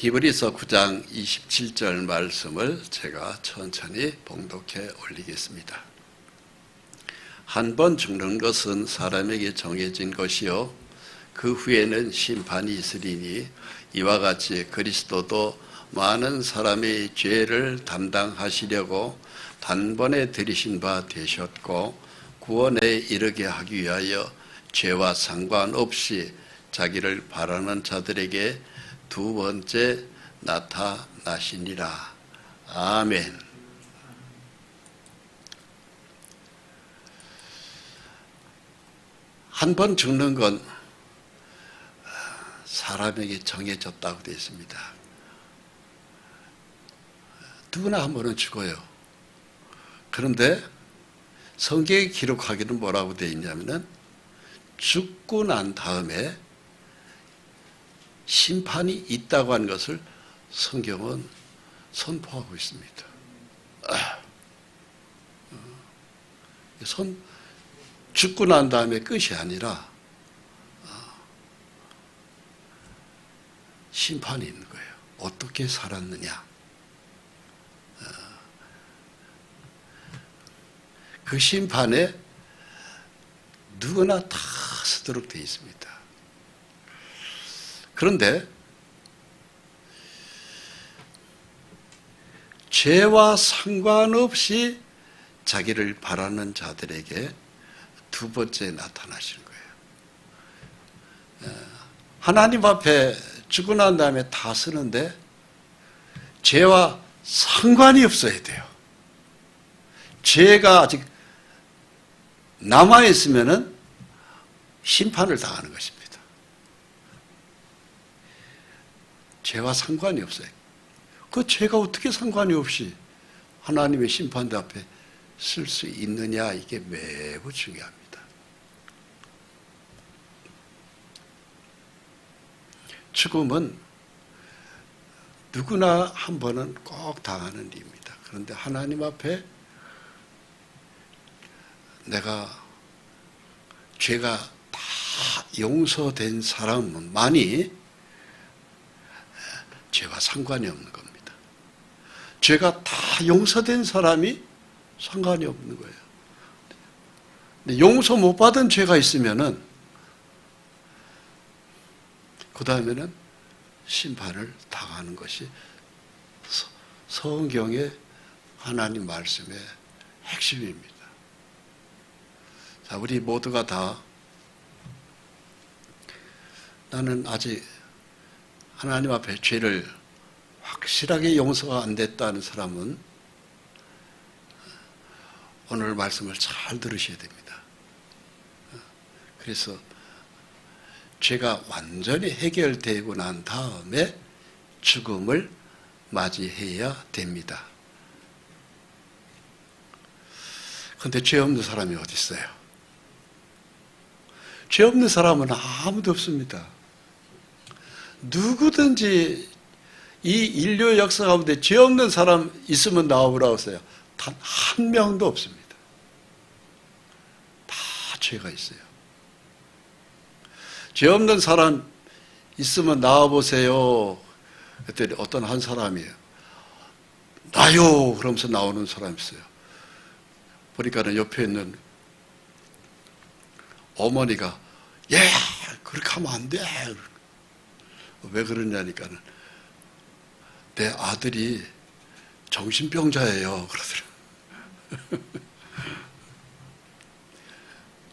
히브리서 9장 27절 말씀을 제가 천천히 봉독해 올리겠습니다. 한 번 죽는 것은 사람에게 정해진 것이요 그 후에는 심판이 있으리니 이와 같이 그리스도도 많은 사람의 죄를 담당하시려고 단번에 들이신 바 되셨고 구원에 이르게 하기 위하여 죄와 상관없이 자기를 바라는 자들에게 두 번째 나타나시니라. 아멘. 한 번 죽는 건 사람에게 정해졌다고 되어 있습니다. 누구나 한 번은 죽어요. 그런데 성경에 기록하기는 뭐라고 되어 있냐면은 죽고 난 다음에 심판이 있다고 하는 것을 성경은 선포하고 있습니다. 죽고 난 다음에 끝이 아니라 심판이 있는 거예요. 어떻게 살았느냐. 그 심판에 누구나 다 서도록 되어 있습니다. 그런데 죄와 상관없이 자기를 바라는 자들에게 두 번째 나타나시는 거예요. 하나님 앞에 죽고 난 다음에 다 쓰는데 죄와 상관이 없어야 돼요. 죄가 아직 남아있으면 심판을 당하는 것입니다. 죄와 상관이 없어요. 그 죄가 어떻게 상관이 없이 하나님의 심판대 앞에 쓸 수 있느냐, 이게 매우 중요합니다. 죽음은 누구나 한 번은 꼭 당하는 일입니다. 그런데 하나님 앞에 내가 죄가 다 용서된 사람만이 죄와 상관이 없는 겁니다. 죄가 다 용서된 사람이 상관이 없는 거예요. 근데 용서 못 받은 죄가 있으면은 그 다음에는 심판을 당하는 것이 성경의 하나님 말씀의 핵심입니다. 자, 우리 모두가 다 나는 아직 하나님 앞에 죄를 확실하게 용서가 안 됐다는 사람은 오늘 말씀을 잘 들으셔야 됩니다. 그래서 죄가 완전히 해결되고 난 다음에 죽음을 맞이해야 됩니다. 그런데 죄 없는 사람이 어디 있어요? 죄 없는 사람은 아무도 없습니다. 누구든지 이 인류 역사 가운데 죄 없는 사람 있으면 나와보라고 했어요. 단 한 명도 없습니다. 다 죄가 있어요. 죄 없는 사람 있으면 나와보세요. 그랬더니 어떤 한 사람이에요. 나요! 그러면서 나오는 사람이 있어요. 보니까는 옆에 있는 어머니가 예! 그렇게 하면 안 돼! 왜 그러냐니까는 내 아들이 정신병자예요. 그러더라고요.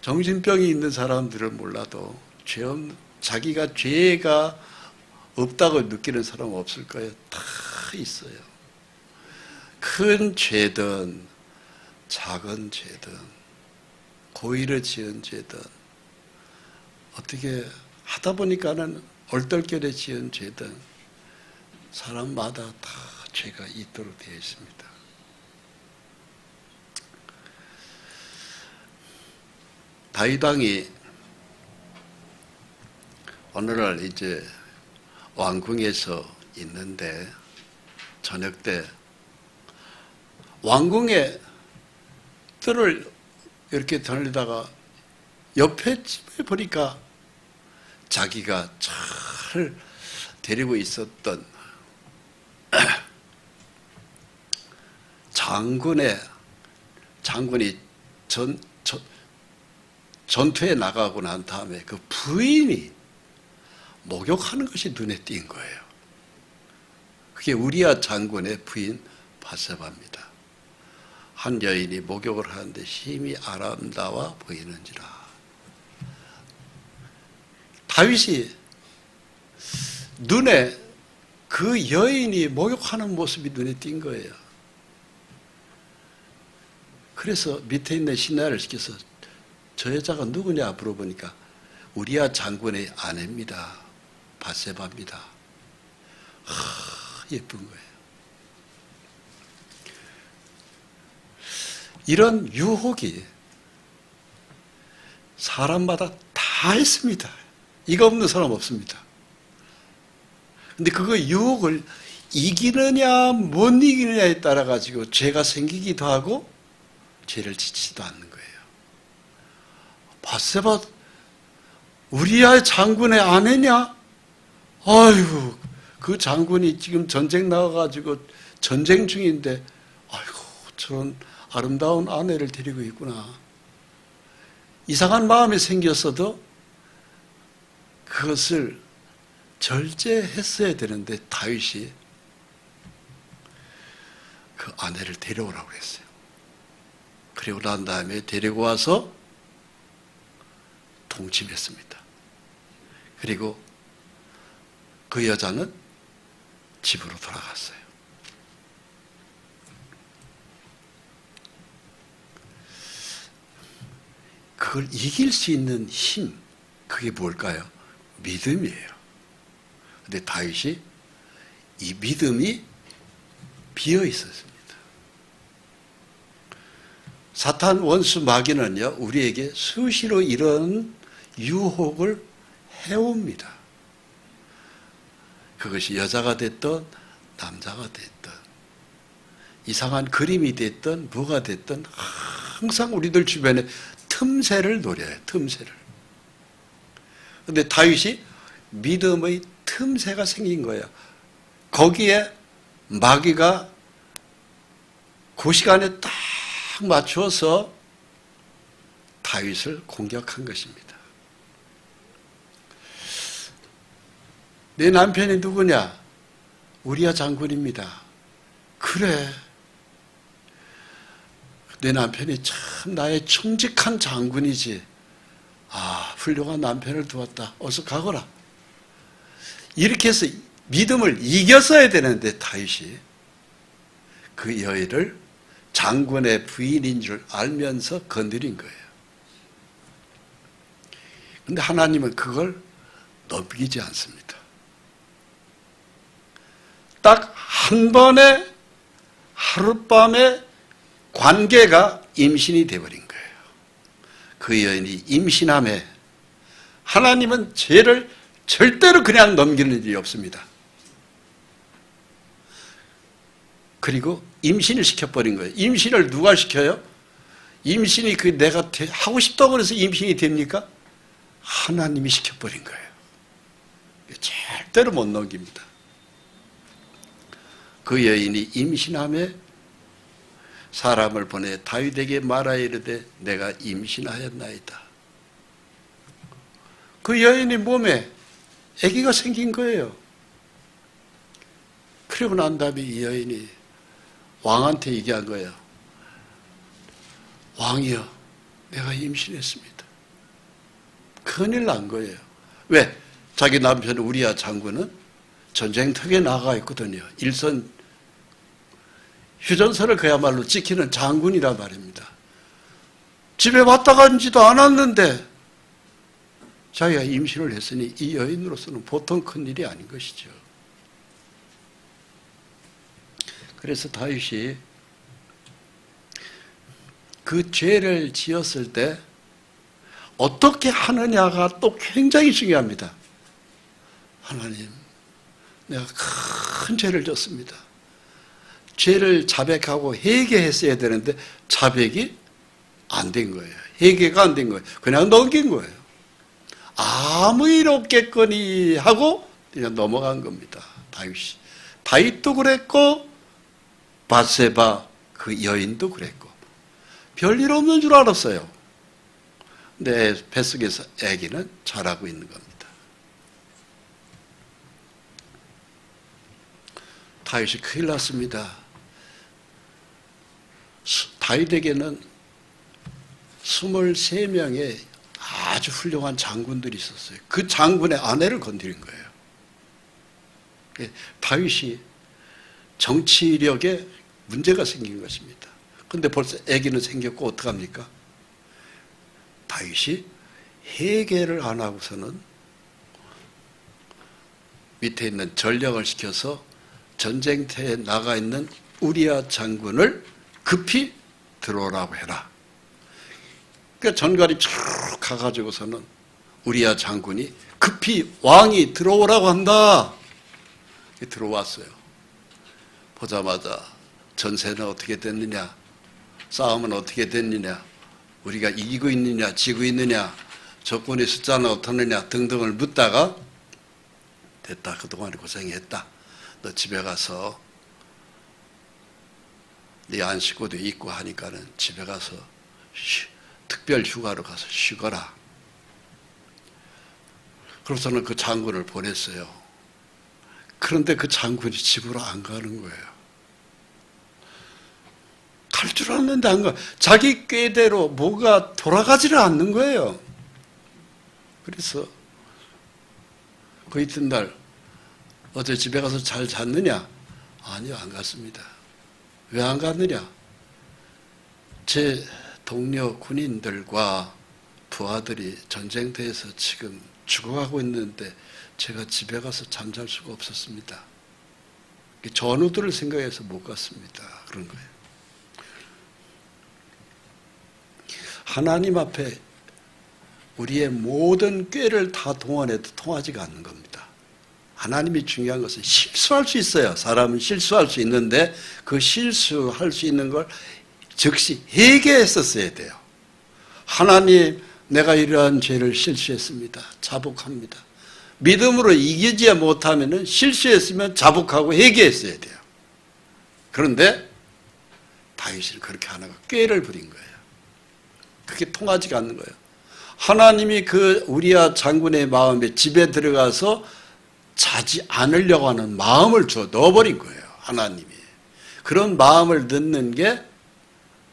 정신병이 있는 사람들은 몰라도 자기가 죄가 없다고 느끼는 사람은 없을 거예요. 다 있어요. 큰 죄든 작은 죄든 고의를 지은 죄든 어떻게 하다 보니까는 얼떨결에 지은 죄든 사람마다 다 죄가 있도록 되어 있습니다. 다윗 왕이 오늘날 이제 왕궁에서 있는데 저녁 때 왕궁의 뜰을 이렇게 돌리다가 옆에 집에 보니까 자기가 잘 데리고 있었던 장군이 전투에 나가고 난 다음에 그 부인이 목욕하는 것이 눈에 띈 거예요. 그게 우리아 장군의 부인 바세바입니다. 한 여인이 목욕을 하는데 심히 아름다워 보이는지라. 다윗이 눈에 그 여인이 목욕하는 모습이 눈에 띈 거예요. 그래서 밑에 있는 신하를 시켜서 저 여자가 누구냐 물어보니까 우리아 장군의 아내입니다. 바세바입니다. 예쁜 거예요. 이런 유혹이 사람마다 다 있습니다. 이거 없는 사람 없습니다. 근데 그거 유혹을 이기느냐 못 이기느냐에 따라 가지고 죄가 생기기도 하고 죄를 짓지도 않는 거예요. 바세바 우리아 장군의 아내냐? 아이고 그 장군이 지금 전쟁 나가가지고 전쟁 중인데 아이고 저런 아름다운 아내를 데리고 있구나. 이상한 마음이 생겼어도 그것을 절제했어야 되는데 다윗이 그 아내를 데려오라고 했어요. 그리고 난 다음에 데리고 와서 동침했습니다. 그리고 그 여자는 집으로 돌아갔어요. 그걸 이길 수 있는 힘, 그게 뭘까요? 믿음이에요. 근데 다윗이 이 믿음이 비어 있었습니다. 사탄 원수 마귀는요, 우리에게 수시로 이런 유혹을 해옵니다. 그것이 여자가 됐든 남자가 됐든 이상한 그림이 됐든 뭐가 됐든 항상 우리들 주변에 틈새를 노려요. 틈새를. 그런데 다윗이 믿음의 틈새가 생긴 거예요. 거기에 마귀가 그 시간에 딱 맞춰서 다윗을 공격한 것입니다. 내 남편이 누구냐? 우리아 장군입니다. 그래. 내 남편이 참 나의 청직한 장군이지. 아, 훌륭한 남편을 두었다. 어서 가거라. 이렇게 해서 믿음을 이겼어야 되는데 다윗이 그 여인을 장군의 부인인 줄 알면서 건드린 거예요. 그런데 하나님은 그걸 넘기지 않습니다. 딱 한 번의 하룻밤의 관계가 임신이 되어버린 거예요. 그 여인이 임신함에 하나님은 죄를 절대로 그냥 넘기는 일이 없습니다. 그리고 임신을 시켜버린 거예요. 임신을 누가 시켜요? 임신이 그 내가 하고 싶다고 해서 임신이 됩니까? 하나님이 시켜버린 거예요. 절대로 못 넘깁니다. 그 여인이 임신함에 사람을 보내 다윗에게 말하여 이르되 내가 임신하였나이다. 그 여인의 몸에 아기가 생긴 거예요. 그리고 난 다음에 이 여인이 왕한테 얘기한 거예요. 왕이여, 내가 임신했습니다. 큰일 난 거예요. 왜? 자기 남편 우리아 장군은 전쟁터에 나가 있거든요. 일선 휴전선을 그야말로 지키는 장군이란 말입니다. 집에 왔다 간지도 않았는데 자기가 임신을 했으니 이 여인으로서는 보통 큰일이 아닌 것이죠. 그래서 다윗이 그 죄를 지었을 때 어떻게 하느냐가 또 굉장히 중요합니다. 하나님, 내가 큰 죄를 졌습니다. 죄를 자백하고 회개했어야 되는데 자백이 안 된 거예요. 회개가 안 된 거예요. 그냥 넘긴 거예요. 아무 일 없겠거니 하고 그냥 넘어간 겁니다. 다윗이. 다윗도 그랬고 밧세바 그 여인도 그랬고 별일 없는 줄 알았어요. 내 뱃속에서 아기는 자라고 있는 겁니다. 다윗이 큰일 났습니다. 다윗에게는 23명의 아주 훌륭한 장군들이 있었어요. 그 장군의 아내를 건드린 거예요. 다윗이 정치력에 문제가 생긴 것입니다. 그런데 벌써 아기는 생겼고 어떡합니까? 다윗이 회개를 안 하고서는 밑에 있는 전령을 시켜서 전쟁터에 나가 있는 우리야 장군을 급히 들어오라고 해라. 그러니까 전갈이 쭉 가가지고서는 우리야 장군이 급히 왕이 들어오라고 한다. 들어왔어요. 보자마자 전세는 어떻게 됐느냐, 싸움은 어떻게 됐느냐, 우리가 이기고 있느냐 지고 있느냐, 적군의 숫자는 어떻느냐 등등을 묻다가 됐다, 그동안 고생했다, 너 집에 가서 네 안식구도 있고 하니까는 집에 가서 특별 휴가로 가서 쉬거라. 그래서는 그 장군을 보냈어요. 그런데 그 장군이 집으로 안 가는 거예요. 갈 줄 알았는데 안 가. 자기 꾀대로 뭐가 돌아가지를 않는 거예요. 그래서 그 이튿날 어제 집에 가서 잘 잤느냐? 아니요, 안 갔습니다. 왜 안 갔느냐? 제 동료 군인들과 부하들이 전쟁터에서 지금 죽어가고 있는데 제가 집에 가서 잠잘 수가 없었습니다. 전우들을 생각해서 못 갔습니다. 그런 거예요. 하나님 앞에 우리의 모든 꾀를 다 동원해도 통하지가 않는 겁니다. 하나님이 중요한 것은 실수할 수 있어요. 사람은 실수할 수 있는데 그 실수할 수 있는 걸 즉시 회개했었어야 돼요. 하나님, 내가 이러한 죄를 실수했습니다. 자복합니다. 믿음으로 이기지 못하면 실수했으면 자복하고 회개했어야 돼요. 그런데 다윗은 그렇게 안 하고 꾀를 부린 거예요. 그게 통하지가 않는 거예요. 하나님이 그 우리야 장군의 마음에 집에 들어가서 자지 않으려고 하는 마음을 넣어버린 거예요. 하나님이. 그런 마음을 넣는 게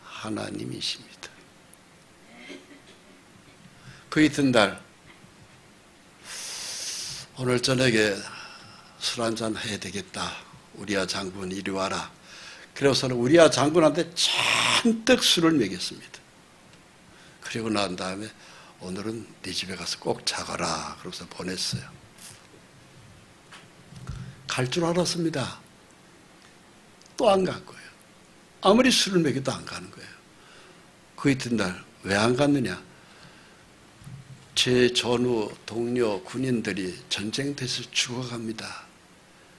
하나님이십니다. 그 이튿날 오늘 저녁에 술 한잔 해야 되겠다. 우리야 장군 이리 와라. 그래서는 우리야 장군한테 잔뜩 술을 먹였습니다. 그리고 난 다음에 오늘은 네 집에 가서 꼭 자거라. 그러고서 보냈어요. 갈 줄 알았습니다. 또 안 간 거예요. 아무리 술을 먹여도 안 가는 거예요. 그 이튿날 왜 안 갔느냐? 제 전후 동료 군인들이 전쟁터에서 죽어갑니다.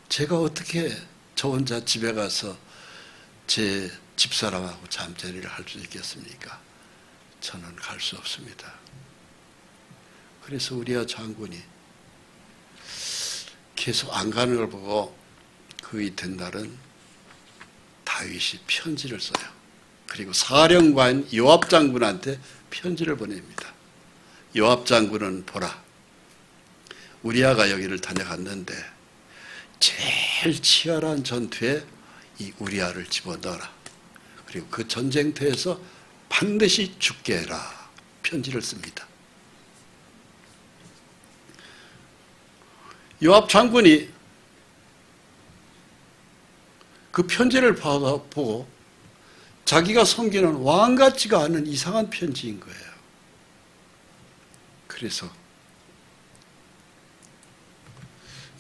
제가 어떻게 저 혼자 집에 가서 제 집사람하고 잠자리를 할 수 있겠습니까? 저는 갈 수 없습니다. 그래서 우리야 장군이 계속 안 가는 걸 보고 그 이튿날은 다윗이 편지를 써요. 그리고 사령관 요압 장군한테 편지를 보냅니다. 요압 장군은 보라, 우리야가 여기를 다녀갔는데 제일 치열한 전투에 이 우리야를 집어넣어라. 그리고 그 전쟁터에서 반드시 죽게 해라. 편지를 씁니다. 요압 장군이 그 편지를 보고 자기가 섬기는 왕 같지가 않은 이상한 편지인 거예요. 그래서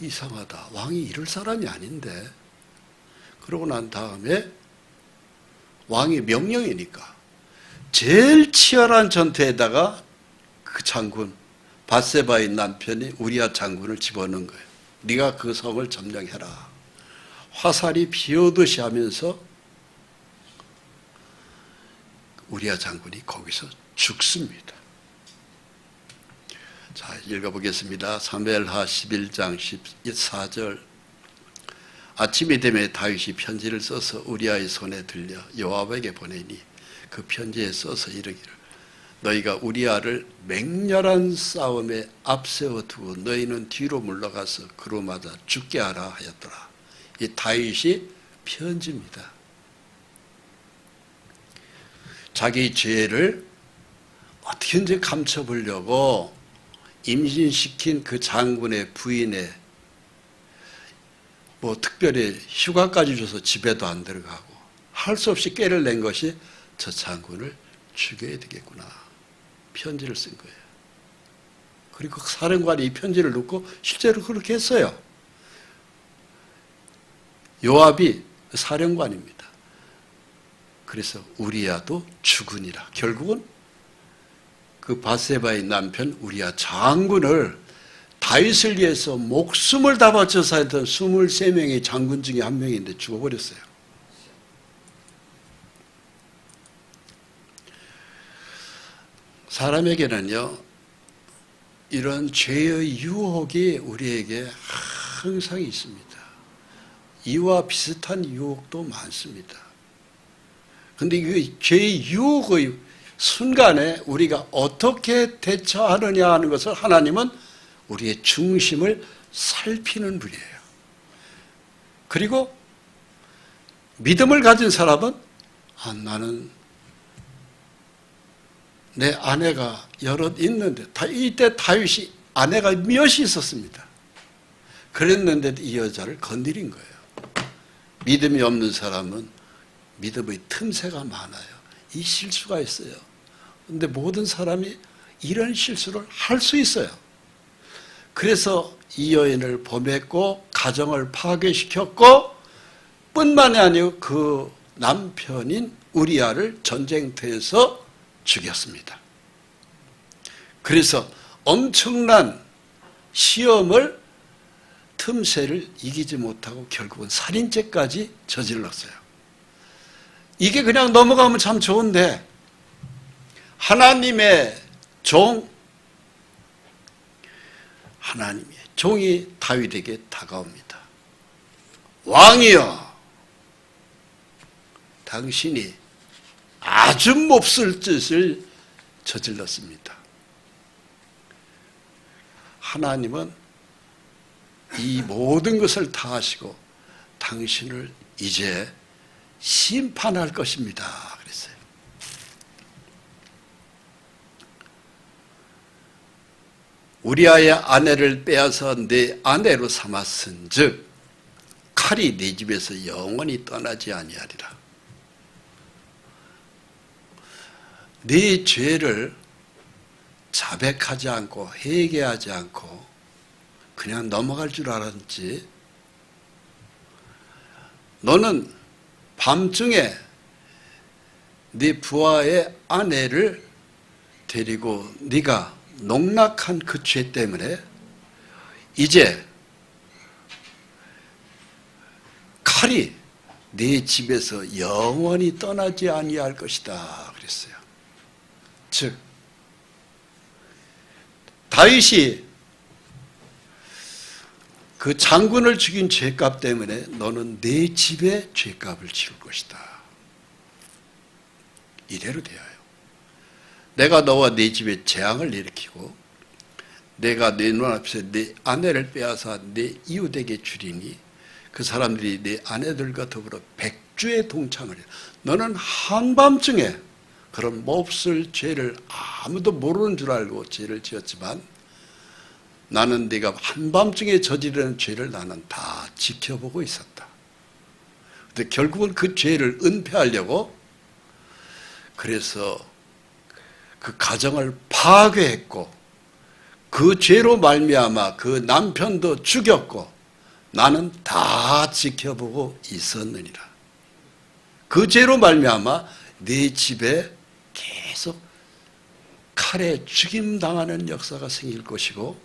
이상하다. 왕이 이럴 사람이 아닌데. 그러고 난 다음에 왕의 명령이니까 제일 치열한 전투에다가 그 장군 밧세바의 남편이 우리야 장군을 집어넣은 거예요. 네가 그 성을 점령해라. 화살이 비오듯이 하면서 우리야 장군이 거기서 죽습니다. 자, 읽어보겠습니다. 사무엘하 11장 14절. 아침이 되면 다윗이 편지를 써서 우리아의 손에 들려 요압에게 보내니 그 편지에 써서 이르기를 너희가 우리아를 맹렬한 싸움에 앞세워 두고 너희는 뒤로 물러가서 그로 맞아 죽게 하라 하였더라. 이 다윗이 편지입니다. 자기 죄를 어떻게든지 감춰보려고 임신시킨 그 장군의 부인의 특별히 휴가까지 줘서 집에도 안 들어가고 할 수 없이 꾀를 낸 것이 저 장군을 죽여야 되겠구나. 편지를 쓴 거예요. 그리고 사령관이 이 편지를 읽고 실제로 그렇게 했어요. 요압이 사령관입니다. 그래서 우리아도 죽으니라. 결국은 그 바세바의 남편 우리아 장군을 다윗을 위해서 목숨을 다 바쳐서 했던 23명의 장군 중에 한 명인데 죽어버렸어요. 사람에게는요, 이런 죄의 유혹이 우리에게 항상 있습니다. 이와 비슷한 유혹도 많습니다. 그런데 이 죄의 유혹의 순간에 우리가 어떻게 대처하느냐 하는 것을 하나님은 우리의 중심을 살피는 분이에요. 그리고 믿음을 가진 사람은 나는 내 아내가 여럿 있는데 이때 다윗이 아내가 몇이 있었습니다. 그랬는데도 이 여자를 건드린 거예요. 믿음이 없는 사람은 믿음의 틈새가 많아요. 이 실수가 있어요. 그런데 모든 사람이 이런 실수를 할 수 있어요. 그래서 이 여인을 범했고 가정을 파괴시켰고 뿐만이 아니고 그 남편인 우리아를 전쟁터에서 죽였습니다. 그래서 엄청난 시험을 틈새를 이기지 못하고 결국은 살인죄까지 저질렀어요. 이게 그냥 넘어가면 참 좋은데 하나님의 종이 다윗에게 다가옵니다. 왕이여, 당신이 아주 몹쓸 짓을 저질렀습니다. 하나님은 이 모든 것을 다 하시고 당신을 이제 심판할 것입니다. 그랬어요. 우리아의 아내를 빼앗아 내 아내로 삼았은 즉 칼이 네 집에서 영원히 떠나지 아니하리라. 네 죄를 자백하지 않고 회개하지 않고 그냥 넘어갈 줄 알았지. 너는 밤중에 네 부하의 아내를 데리고 네가 농락한 그 죄 때문에 이제 칼이 네 집에서 영원히 떠나지 아니할 것이다 그랬어요. 즉 다윗이 그 장군을 죽인 죄값 때문에 너는 내 집에 죄값을 치를 것이다. 이대로 되어요. 내가 너와 네 집에 재앙을 일으키고 내가 네 눈앞에서 네 아내를 빼앗아 네 이웃에게 주리니 그 사람들이 네 아내들과 더불어 백주에 동참을 해. 너는 한밤중에 그런 몹쓸 죄를 아무도 모르는 줄 알고 죄를 지었지만 나는 네가 한밤중에 저지르는 죄를 나는 다 지켜보고 있었다. 근데 결국은 그 죄를 은폐하려고 그래서 그 가정을 파괴했고 그 죄로 말미암아 그 남편도 죽였고 나는 다 지켜보고 있었느니라. 그 죄로 말미암아 네 집에 계속 칼에 죽임당하는 역사가 생길 것이고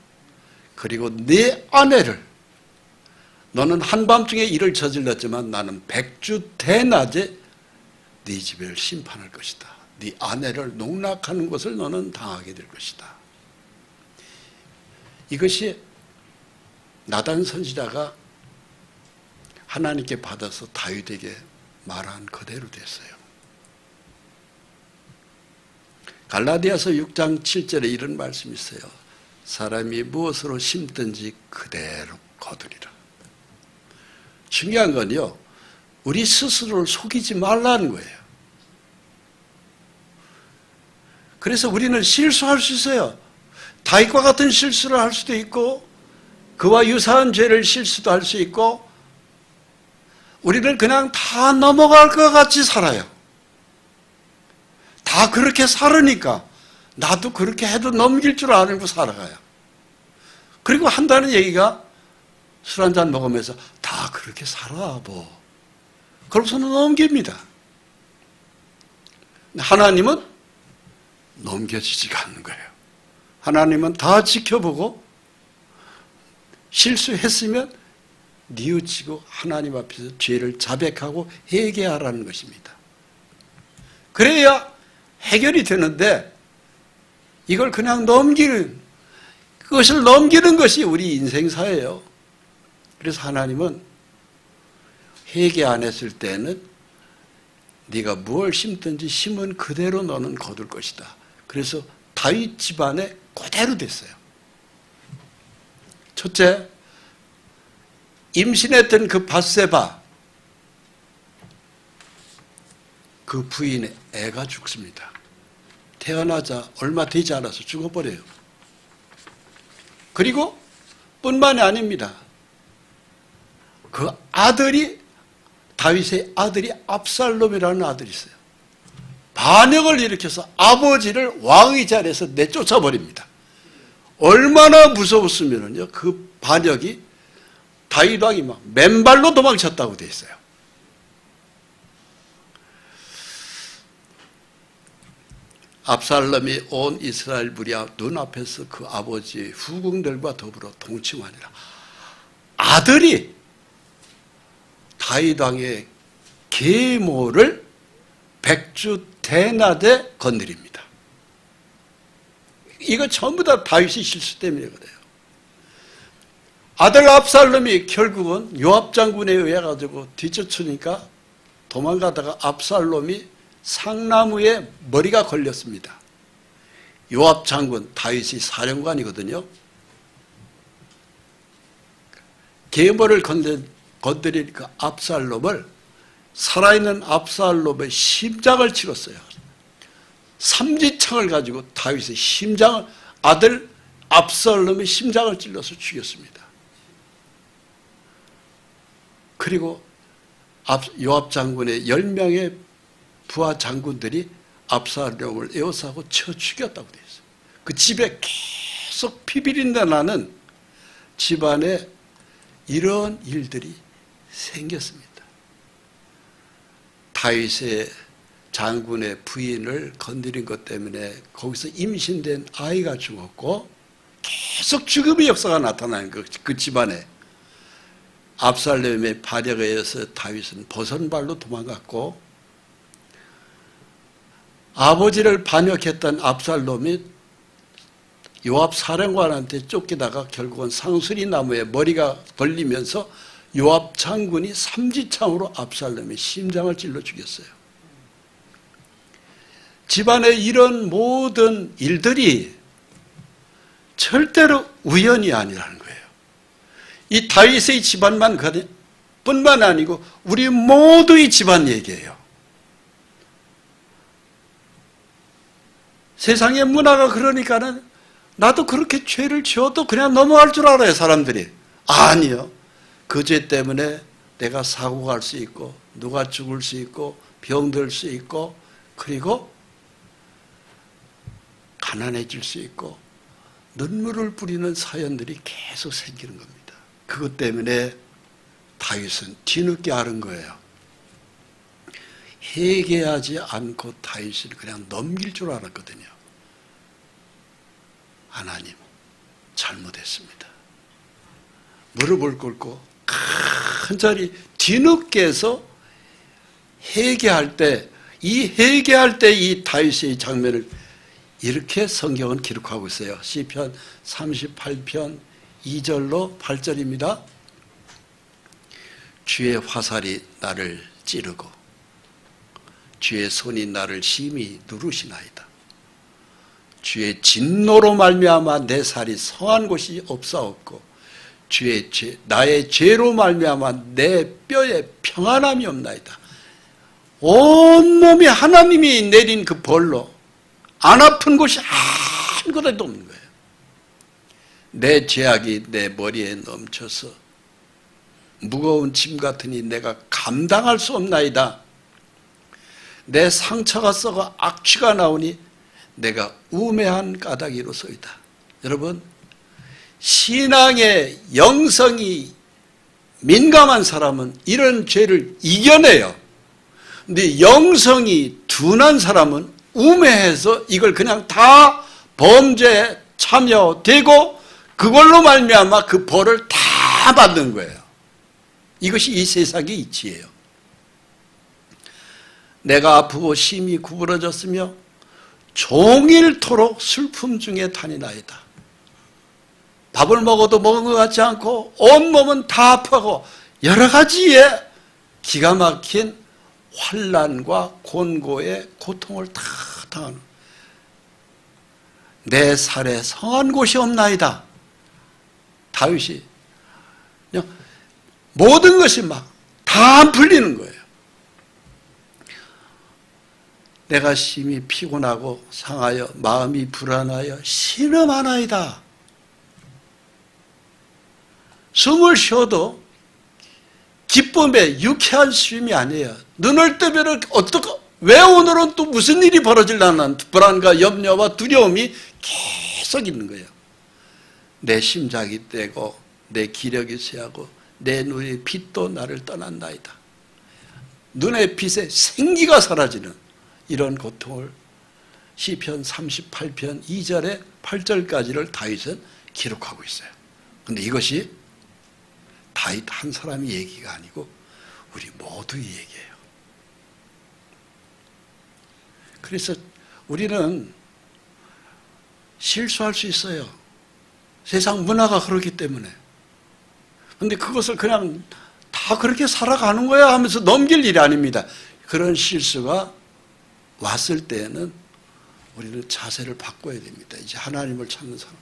그리고 네 아내를 너는 한밤중에 일을 저질렀지만 나는 백주 대낮에 네 집을 심판할 것이다. 네 아내를 농락하는 것을 너는 당하게 될 것이다. 이것이 나단 선지자가 하나님께 받아서 다윗에게 말한 그대로 됐어요. 갈라디아서 6장 7절에 이런 말씀이 있어요. 사람이 무엇으로 심든지 그대로 거두리라. 중요한 건요, 우리 스스로를 속이지 말라는 거예요. 그래서 우리는 실수할 수 있어요. 다윗과 같은 실수를 할 수도 있고, 그와 유사한 죄를 실수도 할 수 있고, 우리는 그냥 다 넘어갈 것 같이 살아요. 다 그렇게 살으니까 나도 그렇게 해도 넘길 줄 알고 살아가요. 그리고 한다는 얘기가 술 한잔 먹으면서 다 그렇게 살아 뭐. 그러고서는 넘깁니다. 하나님은 넘겨지지가 않는 거예요. 하나님은 다 지켜보고 실수했으면 뉘우치고 하나님 앞에서 죄를 자백하고 회개하라는 것입니다. 그래야 해결이 되는데 이걸 그냥 넘기는, 그것을 넘기는 것이 우리 인생사예요. 그래서 하나님은 회개 안 했을 때는 네가 무엇을 심든지 심은 그대로 너는 거둘 것이다. 그래서 다윗 집안에 그대로 됐어요. 첫째, 임신했던 그 밧세바, 그 부인의 애가 죽습니다. 태어나자 얼마 되지 않아서 죽어버려요. 그리고 뿐만이 아닙니다. 그 아들이, 다윗의 아들이 압살롬이라는 아들이 있어요. 반역을 일으켜서 아버지를 왕의 자리에서 내쫓아버립니다. 얼마나 무서웠으면요, 그 반역이 다윗 왕이 막 맨발로 도망쳤다고 되어 있어요. 압살롬이 온 이스라엘 무리와 눈앞에서 그 아버지의 후궁들과 더불어 동침하니라. 아들이 다윗 왕의 계모를 백주 대낮에 건드립니다. 이거 전부 다 다윗의 실수 때문이거든요. 아들 압살롬이 결국은 요압 장군에 의해 가지고 뒤쫓으니까 도망가다가 압살롬이 상나무에 머리가 걸렸습니다. 요압 장군, 다윗의 사령관이거든요. 계모를 건드린 그 압살롬을, 살아있는 압살롬의 심장을 치렀어요. 삼지창을 가지고 다윗의 심장을, 아들 압살롬의 심장을 찔러서 죽였습니다. 그리고 요압 장군의 10명의 부하 장군들이 압살롬을 에워싸고 쳐 죽였다고 되어 있어요. 그 집에 계속 피비린내 나는 집안에 이런 일들이 생겼습니다. 다윗의 장군의 부인을 건드린 것 때문에 거기서 임신된 아이가 죽었고, 계속 죽음의 역사가 나타나는 그 집안에 압살롬의 반역에 의해서 다윗은 버선발로 도망갔고, 아버지를 반역했던 압살롬이 요압 사령관한테 쫓기다가 결국은 상수리 나무에 머리가 걸리면서 요압 장군이 삼지창으로 압살롬의 심장을 찔러 죽였어요. 집안의 이런 모든 일들이 절대로 우연이 아니라는 거예요. 이 다윗의 집안만 뿐만 아니고 우리 모두의 집안 얘기예요. 세상의 문화가 그러니까는 나도 그렇게 죄를 지어도 그냥 넘어갈 줄 알아요, 사람들이. 아니요. 그 죄 때문에 내가 사고가 할 수 있고, 누가 죽을 수 있고, 병들 수 있고, 그리고 가난해질 수 있고, 눈물을 뿌리는 사연들이 계속 생기는 겁니다. 그것 때문에 다윗은 뒤늦게 아는 거예요. 회개하지 않고 다윗을 그냥 넘길 줄 알았거든요. 하나님, 잘못했습니다. 무릎을 꿇고 간절히 뒤늦게서 회개할 때, 이 다윗의 장면을 이렇게 성경은 기록하고 있어요. 시편 38편 2절로 8절입니다. 주의 화살이 나를 찌르고 주의 손이 나를 심히 누르시나이다. 주의 진노로 말미암아 내 살이 성한 곳이 없사옵고 나의 죄로 말미암아 내 뼈에 평안함이 없나이다. 온몸이 하나님이 내린 그 벌로 안 아픈 곳이 아무것도 없는 거예요. 내 죄악이 내 머리에 넘쳐서 무거운 짐 같으니 내가 감당할 수 없나이다. 내 상처가 썩어 악취가 나오니 내가 우매한 까닭이로소이다. 여러분, 신앙의 영성이 민감한 사람은 이런 죄를 이겨내요. 근데 영성이 둔한 사람은 우매해서 이걸 그냥 다 범죄에 참여되고 그걸로 말미암아 그 벌을 다 받는 거예요. 이것이 이 세상의 이치예요. 내가 아프고 심히 구부러졌으며 종일토록 슬픔 중에 다니나이다. 밥을 먹어도 먹은 것 같지 않고 온몸은 다 아파하고 여러 가지의 기가 막힌 환난과 곤고의 고통을 다 당하는, 내 살에 성한 곳이 없나이다. 다윗이 그냥 모든 것이 막 다 안 풀리는 거예요. 내가 심히 피곤하고 상하여 마음이 불안하여 신음하나이다. 숨을 쉬어도 기쁨의 유쾌한 쉼이 아니에요. 눈을 뜨면 왜 오늘은 또 무슨 일이 벌어질라는 불안과 염려와 두려움이 계속 있는 거예요. 내 심장이 떼고 내 기력이 쇠하고 내 눈의 빛도 나를 떠난다이다. 눈의 빛에 생기가 사라지는 이런 고통을 시편 38편 2절에 8절까지를 다윗은 기록하고 있어요. 그런데 이것이 다윗 한 사람의 얘기가 아니고 우리 모두의 얘기예요. 그래서 우리는 실수할 수 있어요. 세상 문화가 그렇기 때문에. 그런데 그것을 그냥 다 그렇게 살아가는 거야 하면서 넘길 일이 아닙니다. 그런 실수가 왔을 때에는 우리는 자세를 바꿔야 됩니다. 이제 하나님을 찾는 사람.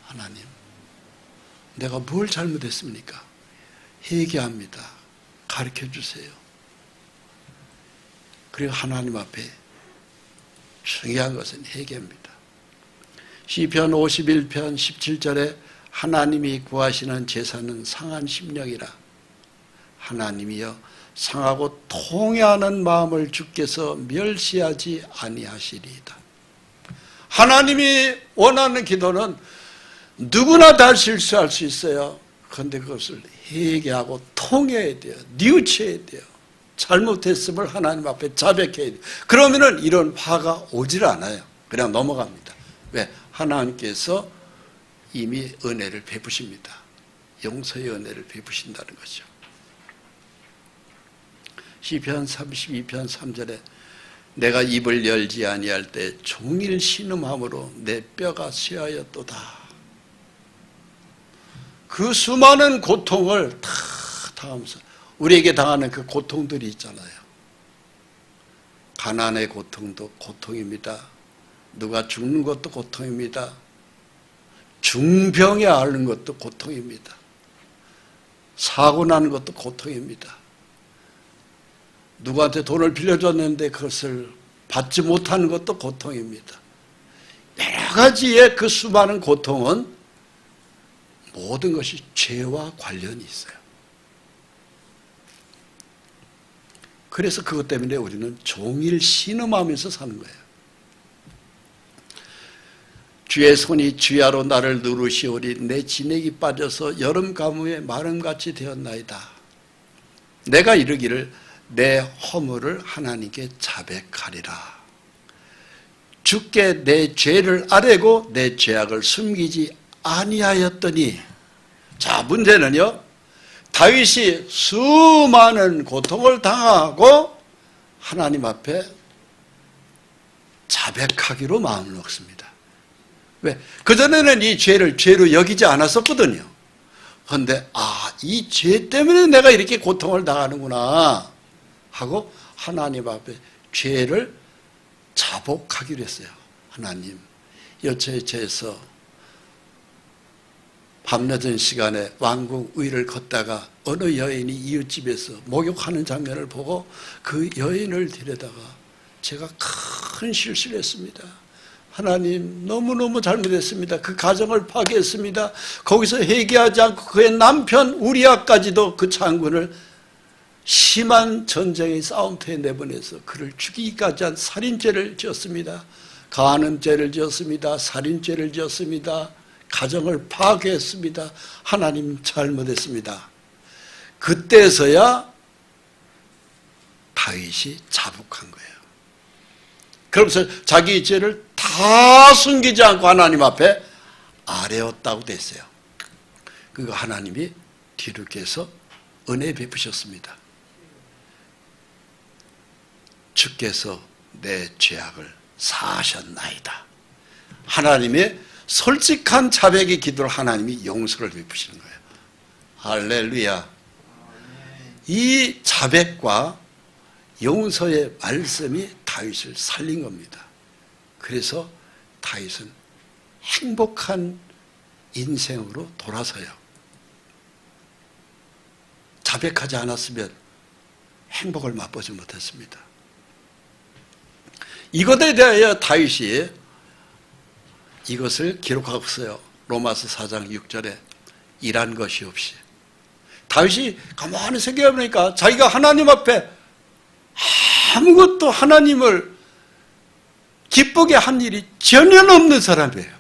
하나님, 내가 뭘 잘못했습니까? 회개합니다. 가르쳐 주세요. 그리고 하나님 앞에 중요한 것은 회개입니다. 시편 51편 17절에 하나님이 구하시는 제사는 상한 심령이라. 하나님이여 상하고 통회하는 마음을 주께서 멸시하지 아니하시리이다. 하나님이 원하는 기도는 누구나 다 실수할 수 있어요. 그런데 그것을 회개하고 통회해야 돼요. 뉘우쳐야 돼요. 잘못했음을 하나님 앞에 자백해야 돼요. 그러면은 이런 화가 오질 않아요. 그냥 넘어갑니다. 왜? 하나님께서 이미 은혜를 베푸십니다. 용서의 은혜를 베푸신다는 거죠. 시편 32편 3절에 내가 입을 열지 아니할 때 종일 신음함으로 내 뼈가 쇠하였도다. 그 수많은 고통을 다 당하면서 우리에게 당하는 그 고통들이 있잖아요. 가난의 고통도 고통입니다. 누가 죽는 것도 고통입니다. 중병에 앓는 것도 고통입니다. 사고 나는 것도 고통입니다. 누구한테 돈을 빌려줬는데 그것을 받지 못하는 것도 고통입니다. 여러 가지의 그 수많은 고통은 모든 것이 죄와 관련이 있어요. 그래서 그것 때문에 우리는 종일 신음하면서 사는 거예요. 주의 손이 주야로 나를 누르시오리. 내 진액이 빠져서 여름 가뭄에 마름같이 되었나이다. 내가 이르기를 내 허물을 하나님께 자백하리라. 주께 내 죄를 아뢰고 내 죄악을 숨기지 아니하였더니. 자, 문제는요, 다윗이 수많은 고통을 당하고 하나님 앞에 자백하기로 마음을 먹습니다. 왜? 그전에는 이 죄를 죄로 여기지 않았었거든요. 그런데 이 죄 때문에 내가 이렇게 고통을 당하는구나 하고 하나님 앞에 죄를 자복하기로 했어요. 하나님, 여차여차해서 밤늦은 시간에 왕궁 위를 걷다가 어느 여인이 이웃집에서 목욕하는 장면을 보고 그 여인을 데려다가 제가 큰 실수를 했습니다. 하나님, 너무너무 잘못했습니다. 그 가정을 파괴했습니다. 거기서 회개하지 않고 그의 남편 우리아까지도 그 장군을 심한 전쟁의 싸움터에 내보내서 그를 죽이기까지 한 살인죄를 지었습니다. 간음죄를 지었습니다. 살인죄를 지었습니다. 가정을 파괴했습니다. 하나님, 잘못했습니다. 그때서야 다윗이 자복한 거예요. 그러면서 자기 죄를 다 숨기지 않고 하나님 앞에 아뢰었다고 됐어요. 그거 하나님이 뒤늦게서 은혜 베푸셨습니다. 주께서 내 죄악을 사하셨나이다. 하나님의 솔직한 자백의 기도를 하나님이 용서를 베푸시는 거예요. 할렐루야. 이 자백과 용서의 말씀이 다윗을 살린 겁니다. 그래서 다윗은 행복한 인생으로 돌아서요. 자백하지 않았으면 행복을 맛보지 못했습니다. 이것에 대하여 다윗이 이것을 기록하고 있어요. 로마서 4장 6절에 일한 것이 없이. 다윗이 가만히 생각해보니까 자기가 하나님 앞에 아무것도 하나님을 기쁘게 한 일이 전혀 없는 사람이에요.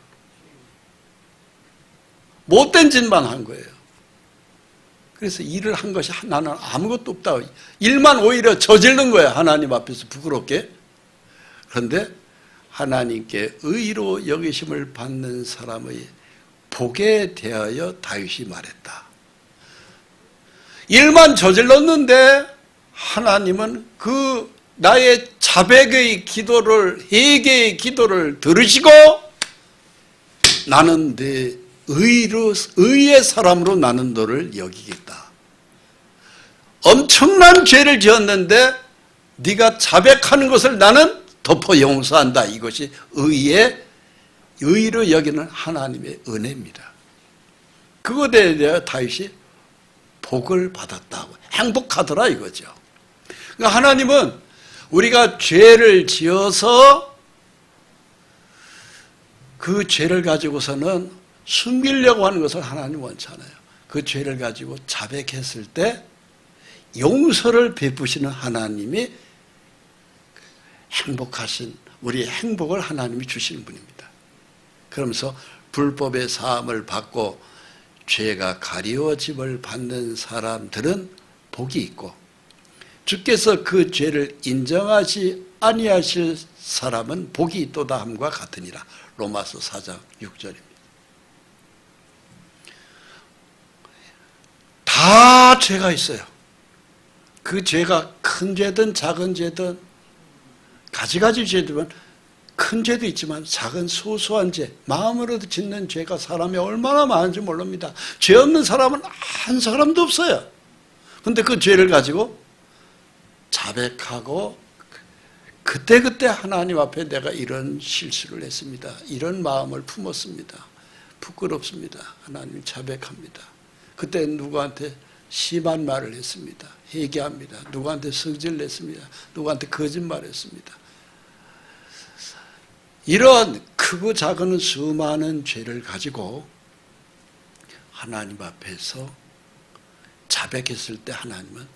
못된 짓만 한 거예요. 그래서 일을 한 것이 나는 아무것도 없다. 일만 오히려 저지른 거예요. 하나님 앞에서 부끄럽게. 그런데 하나님께 의로 여기심을 받는 사람의 복에 대하여 다윗이 말했다. 일만 저질렀는데 하나님은 그 나의 자백의 기도를, 회개의 기도를 들으시고 나는 내 의의 사람으로 나는 너를 여기겠다. 엄청난 죄를 지었는데 네가 자백하는 것을 나는 덮어 용서한다. 이것이 의로 여기는 하나님의 은혜입니다. 그것에 대해 다윗이 복을 받았다고, 행복하더라 이거죠. 그러니까 하나님은 우리가 죄를 지어서 그 죄를 가지고서는 숨기려고 하는 것을 하나님 원치 않아요. 그 죄를 가지고 자백했을 때 용서를 베푸시는 하나님이 행복하신, 우리의 행복을 하나님이 주시는 분입니다. 그러면서 불법의 사함을 받고 죄가 가리워짐을 받는 사람들은 복이 있고, 주께서 그 죄를 인정하지 아니하실 사람은 복이 있도다 함과 같으니라. 로마서 4장 6절입니다. 다 죄가 있어요. 그 죄가 큰 죄든 작은 죄든 가지가지 죄든, 큰 죄도 있지만 작은 소소한 죄, 마음으로도 짓는 죄가 사람이 얼마나 많은지 모릅니다. 죄 없는 사람은 한 사람도 없어요. 그런데 그 죄를 가지고 자백하고 그때그때 하나님 앞에 내가 이런 실수를 했습니다. 이런 마음을 품었습니다. 부끄럽습니다. 하나님 자백합니다. 그때 누구한테 심한 말을 했습니다. 회개합니다. 누구한테 성질 냈습니다. 누구한테 거짓말했습니다. 이런 크고 작은 수많은 죄를 가지고 하나님 앞에서 자백했을 때 하나님은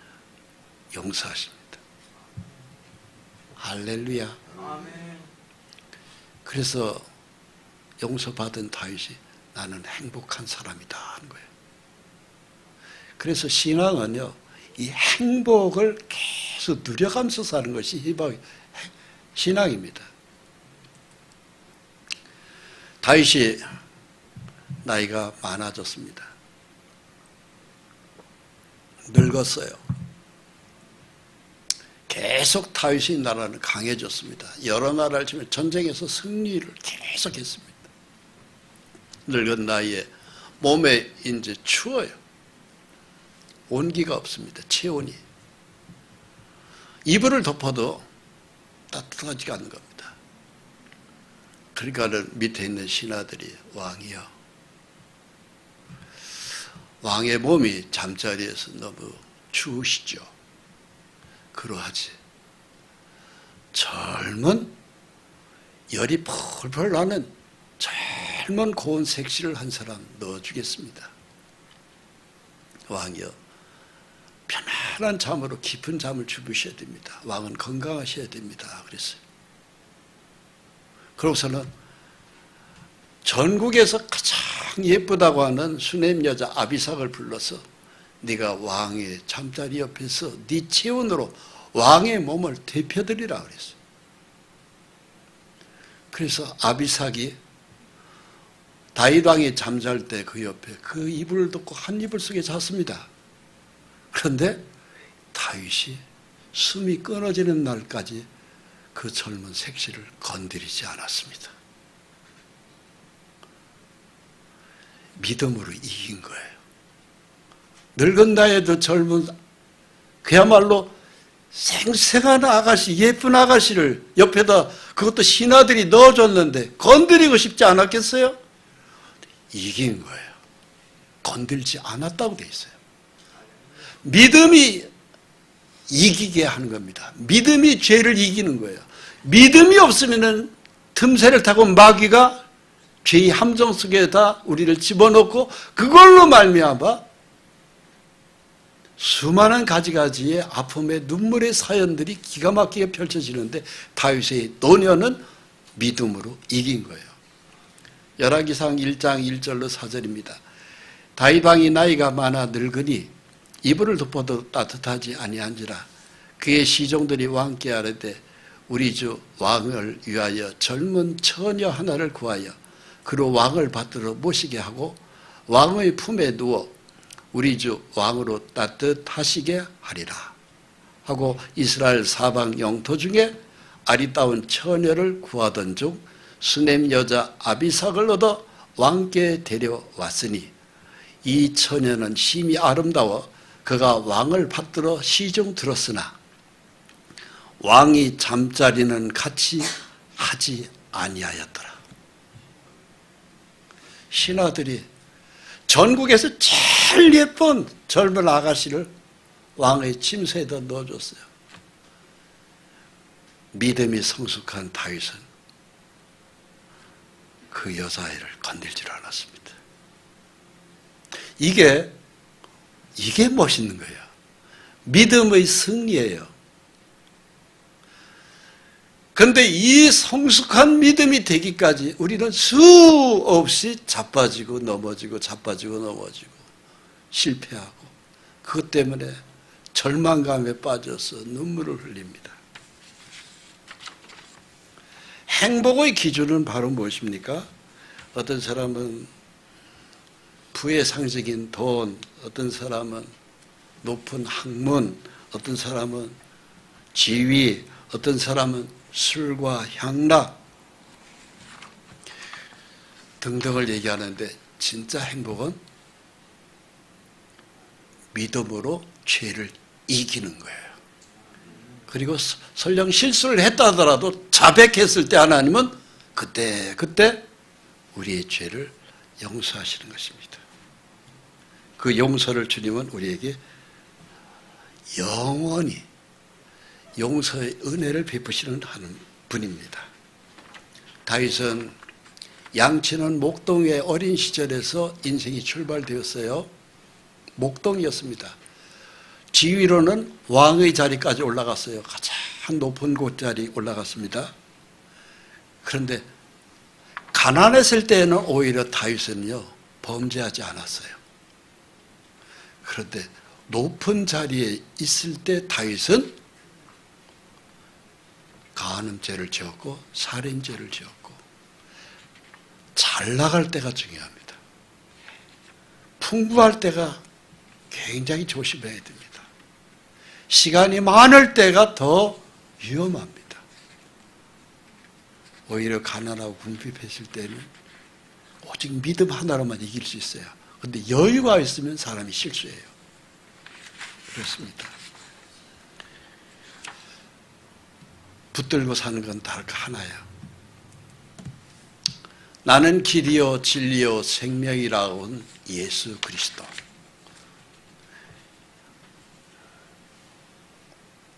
용서하십니다. 할렐루야. 아멘. 그래서 용서받은 다윗이 나는 행복한 사람이다 하는 거예요. 그래서 신앙은요, 이 행복을 계속 누려가면서 사는 것이 신앙입니다. 다윗이 나이가 많아졌습니다. 늙었어요. 계속 다윗의 나라는 강해졌습니다. 여러 나라를 치면 전쟁에서 승리를 계속했습니다. 늙은 나이에 몸에 이제 추워요. 온기가 없습니다. 체온이. 이불을 덮어도 따뜻하지가 않는 겁니다. 그러니까는 밑에 있는 신하들이 왕이여, 왕의 몸이 잠자리에서 너무 추우시죠. 그러하지 젊은 열이 펄펄 나는 젊은 고운 색시를 한 사람 넣어주겠습니다. 왕이여, 편안한 잠으로 깊은 잠을 주무셔야 됩니다. 왕은 건강하셔야 됩니다. 그랬어요. 그러고서는 전국에서 가장 예쁘다고 하는 수넴 여자 아비삭을 불러서 네가 왕의 잠자리 옆에서 네 체온으로 왕의 몸을 데펴드리라 그랬어요. 그래서 아비삭이 다윗 왕이 잠잘 때 그 옆에 그 이불을 덮고 한 이불 속에 잤습니다. 그런데 다윗이 숨이 끊어지는 날까지 그 젊은 색시를 건드리지 않았습니다. 믿음으로 이긴 거예요. 늙은 나이에도 젊은, 그야말로 생생한 아가씨, 예쁜 아가씨를 옆에다, 그것도 신하들이 넣어줬는데 건드리고 싶지 않았겠어요? 이긴 거예요. 건들지 않았다고 돼 있어요. 믿음이 이기게 하는 겁니다. 믿음이 죄를 이기는 거예요. 믿음이 없으면은 틈새를 타고 마귀가 죄의 함정 속에다 우리를 집어넣고 그걸로 말미암아 수많은 가지가지의 아픔의 눈물의 사연들이 기가 막히게 펼쳐지는데 다윗의 노년은 믿음으로 이긴 거예요. 열왕기상 1장 1절로 4절입니다. 다윗 왕이 나이가 많아 늙으니 이불을 덮어도 따뜻하지 아니한지라 그의 시종들이 왕께 아뢰되 우리 주 왕을 위하여 젊은 처녀 하나를 구하여 그로 왕을 받들어 모시게 하고 왕의 품에 누워 우리 주 왕으로 따뜻하시게 하리라 하고 이스라엘 사방 영토 중에 아리따운 처녀를 구하던 중 수넴 여자 아비삭을 얻어 왕께 데려왔으니 이 처녀는 심히 아름다워 그가 왕을 받들어 시중 들었으나 왕이 잠자리는 같이 하지 아니하였더라. 신하들이 전국에서 제일 예쁜 젊은 아가씨를 왕의 침소에다 넣어줬어요. 믿음이 성숙한 다윗은 그 여자아이를 건들지 않았습니다. 이게 멋있는 거예요. 믿음의 승리예요. 그런데 이 성숙한 믿음이 되기까지 우리는 수없이 자빠지고 넘어지고 자빠지고 넘어지고 실패하고 그것 때문에 절망감에 빠져서 눈물을 흘립니다. 행복의 기준은 바로 무엇입니까? 어떤 사람은 부의 상징인 돈, 어떤 사람은 높은 학문, 어떤 사람은 지위, 어떤 사람은 술과 향락 등등을 얘기하는데 진짜 행복은 믿음으로 죄를 이기는 거예요. 그리고 설령 실수를 했다 하더라도 자백했을 때 하나님은 그때 우리의 죄를 용서하시는 것입니다. 그 용서를 주님은 우리에게 영원히 용서의 은혜를 베푸시는 하는 분입니다. 다윗은 양치는 목동의 어린 시절에서 인생이 출발되었어요. 목동이었습니다. 지위로는 왕의 자리까지 올라갔어요. 가장 높은 곳자리 올라갔습니다. 그런데 가난했을 때에는 오히려 다윗은요 범죄하지 않았어요. 그런데 높은 자리에 있을 때 다윗은 간음죄를 지었고 살인죄를 지었고 잘 나갈 때가 중요합니다. 풍부할 때가 굉장히 조심해야 됩니다. 시간이 많을 때가 더 위험합니다. 오히려 가난하고 궁핍했을 때는 오직 믿음 하나로만 이길 수 있어요. 그런데 여유가 있으면 사람이 실수해요. 그렇습니다. 붙들고 사는 건 다 하나예요. 나는 길이요 진리요 생명이라고 한 예수 그리스도.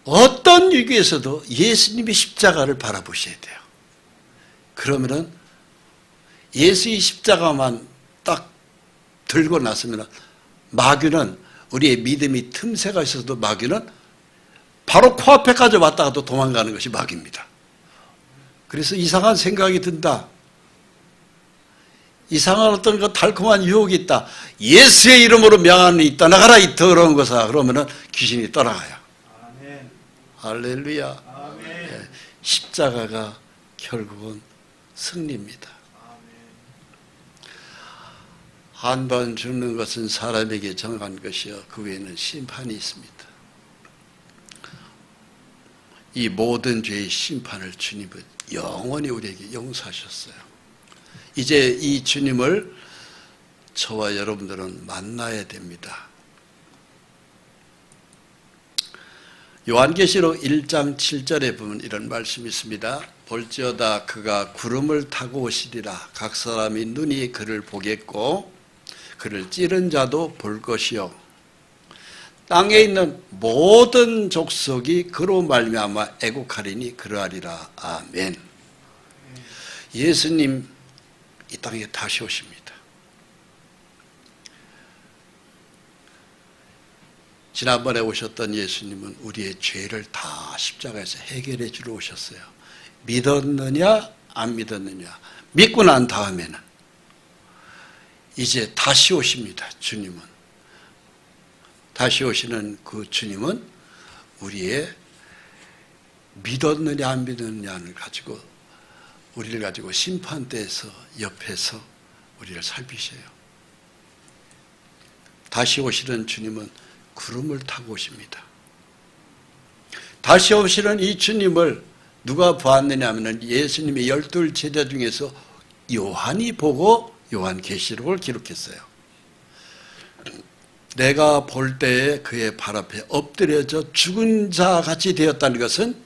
어떤 위기에서도 예수님의 십자가를 바라보셔야 돼요. 그러면은 예수의 십자가만 딱 들고 나서면 마귀는, 우리의 믿음이 틈새가 있어도 마귀는 바로 코앞에까지 왔다가도 도망가는 것이 마귀입니다. 그래서 이상한 생각이 든다, 이상한 어떤 그 달콤한 유혹이 있다, 예수의 이름으로 명하니 떠나가라 이 더러운 것아, 그러면은 귀신이 떠나가요. 아멘. 할렐루야. 아멘. 네, 십자가가 결국은 승리입니다. 한 번 죽는 것은 사람에게 정한 것이요 그 외에는 심판이 있습니다. 이 모든 죄의 심판을 주님은 영원히 우리에게 용서하셨어요. 이제 이 주님을 저와 여러분들은 만나야 됩니다. 요한계시록 1장 7절에 보면 이런 말씀이 있습니다. 볼지어다 그가 구름을 타고 오시리라. 각 사람이 눈이 그를 보겠고 그를 찌른 자도 볼 것이요 땅에 있는 모든 족속이 그로 말미암아 애국하리니 그러하리라. 아멘. 예수님 이 땅에 다시 오십니다. 지난번에 오셨던 예수님은 우리의 죄를 다 십자가에서 해결해 주러 오셨어요. 믿었느냐 안 믿었느냐, 믿고 난 다음에는 이제 다시 오십니다. 주님은 다시 오시는 그 주님은 우리의 믿었느냐 안 믿었느냐를 가지고, 우리를 가지고 심판대에서 옆에서 우리를 살피셔요. 다시 오시는 주님은 구름을 타고 오십니다. 다시 오시는 이 주님을 누가 보았느냐 하면 예수님의 12 제자 중에서 요한이 보고 요한계시록을 기록했어요. 내가 볼 때에 그의 발 앞에 엎드려져 죽은 자 같이 되었다는 것은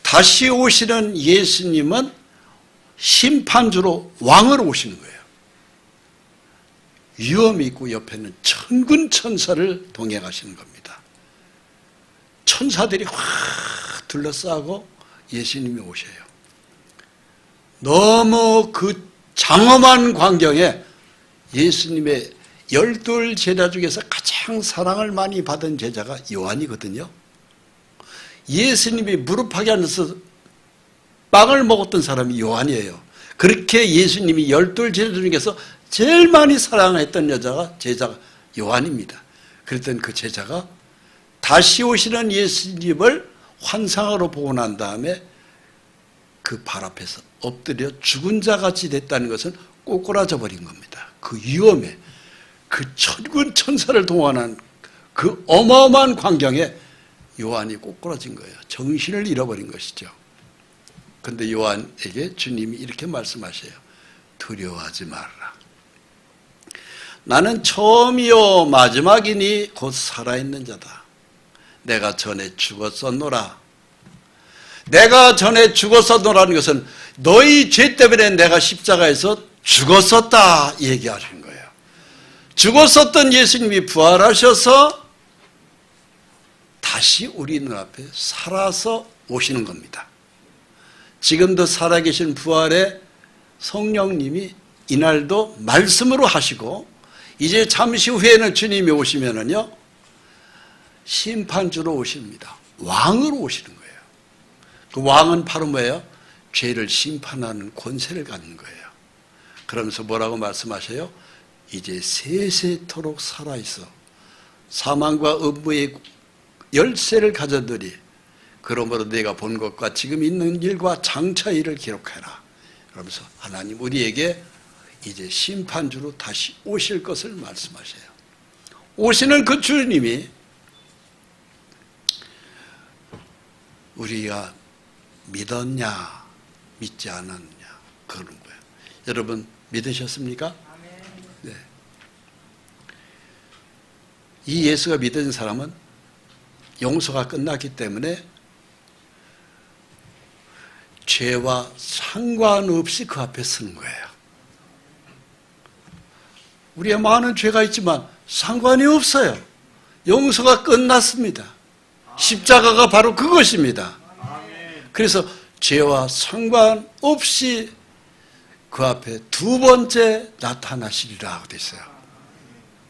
다시 오시는 예수님은 심판주로 왕으로 오시는 거예요. 위엄이 있고 옆에는 천군 천사를 동행하시는 겁니다. 천사들이 확 둘러싸고 예수님이 오셔요. 너무 그 장엄한 광경에 예수님의 12 제자 중에서 가장 사랑을 많이 받은 제자가 요한이거든요. 예수님이 무릎팍에 앉아서 빵을 먹었던 사람이 요한이에요. 그렇게 예수님이 12 제자 중에서 제일 많이 사랑했던 제자가 요한입니다. 그랬던 그 제자가 다시 오시는 예수님을 환상으로 보고 난 다음에 그 발 앞에서 엎드려 죽은 자같이 됐다는 것은 꼬꾸라져 버린 겁니다. 그 위험에, 그 천군 천사를 동원한 그 어마어마한 광경에 요한이 꼬꾸라진 거예요. 정신을 잃어버린 것이죠. 그런데 요한에게 주님이 이렇게 말씀하셔요. 두려워하지 말라. 나는 처음이요 마지막이니 곧 살아있는 자다. 내가 전에 죽었었노라. 내가 전에 죽었었노라는 것은 너희 죄 때문에 내가 십자가에서 죽었었다 얘기하시는 거예요. 죽었었던 예수님이 부활하셔서 다시 우리 눈앞에 살아서 오시는 겁니다. 지금도 살아계신 부활의 성령님이 이날도 말씀으로 하시고, 이제 잠시 후에는 주님이 오시면은요 심판주로 오십니다. 왕으로 오시는 거예요. 그 왕은 바로 뭐예요? 죄를 심판하는 권세를 갖는 거예요. 그러면서 뭐라고 말씀하셔요? 이제 세세토록 살아있어 사망과 음부의 열쇠를 가졌으니 그러므로 내가 본 것과 지금 있는 일과 장차 일을 기록해라. 그러면서 하나님 우리에게 이제 심판주로 다시 오실 것을 말씀하셔요. 오시는 그 주님이 우리가 믿었냐 믿지 않았냐 그런 거예요. 여러분 믿으셨습니까? 네. 이 예수가 믿은 사람은 용서가 끝났기 때문에 죄와 상관없이 그 앞에 서는 거예요. 우리의 많은 죄가 있지만 상관이 없어요. 용서가 끝났습니다. 십자가가 바로 그것입니다. 그래서 죄와 상관없이 그 앞에 두 번째 나타나시리라 하고 있어요.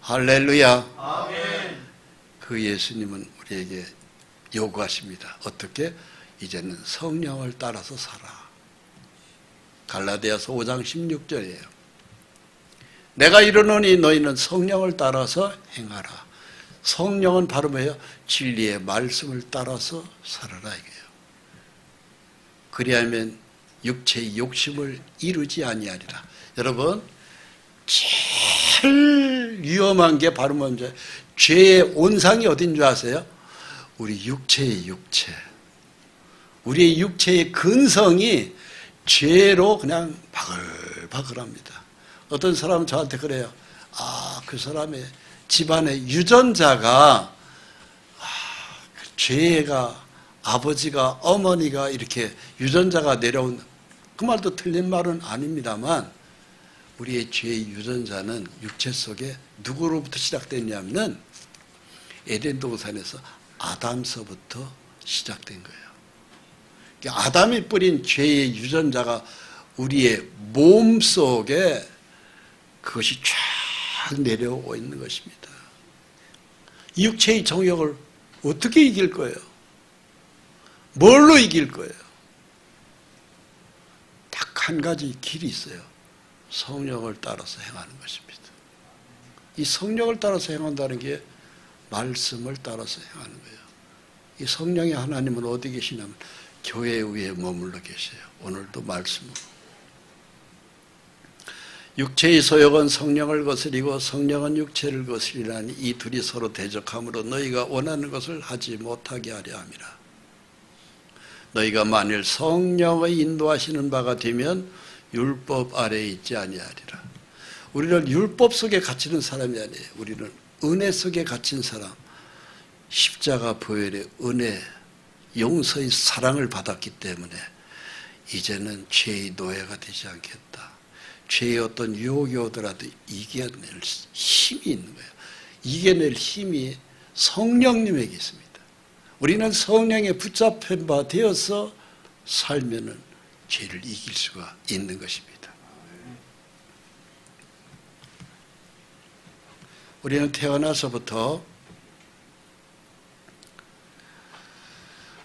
할렐루야. 그 예수님은 우리에게 요구하십니다. 어떻게? 이제는 성령을 따라서 살아. 갈라디아서 5장 16절이에요. 내가 이르노니 너희는 성령을 따라서 행하라. 성령은 바로 뭐예요? 진리의 말씀을 따라서 살아라 이거예요. 그리하면 육체의 욕심을 이루지 아니하리라. 여러분, 제일 위험한 게 바로 먼저 죄의 온상이 어딘 줄 아세요? 우리 육체의 육체. 우리의 육체의 근성이 죄로 그냥 바글바글합니다. 어떤 사람은 저한테 그래요. 그 사람의 집안의 유전자가 그 죄가 아버지가 어머니가 이렇게 유전자가 내려온, 그 말도 틀린 말은 아닙니다만 우리의 죄의 유전자는 육체 속에 누구로부터 시작됐냐면 에덴 동산에서 아담서부터 시작된 거예요. 아담이 뿌린 죄의 유전자가 우리의 몸 속에 그것이 쫙 내려오고 있는 것입니다. 이 육체의 정욕을 어떻게 이길 거예요? 뭘로 이길 거예요? 딱 한 가지 길이 있어요. 성령을 따라서 행하는 것입니다. 이 성령을 따라서 행한다는 게 말씀을 따라서 행하는 거예요. 이 성령의 하나님은 어디 계시냐면 교회 위에 머물러 계세요. 오늘도 말씀으로. 육체의 소욕은 성령을 거스리고 성령은 육체를 거스리라니 이 둘이 서로 대적함으로 너희가 원하는 것을 하지 못하게 하려 함이라. 너희가 만일 성령의 인도하시는 바가 되면 율법 아래에 있지 아니하리라. 우리는 율법 속에 갇히는 사람이 아니에요. 우리는 은혜 속에 갇힌 사람. 십자가 보혈의 은혜, 용서의 사랑을 받았기 때문에 이제는 죄의 노예가 되지 않겠다. 죄의 어떤 유혹이 오더라도 이겨낼 힘이 있는 거예요. 이겨낼 힘이 성령님에게 있습니다. 우리는 성령에 붙잡힌 바 되어서 살면은 죄를 이길 수가 있는 것입니다. 우리는 태어나서부터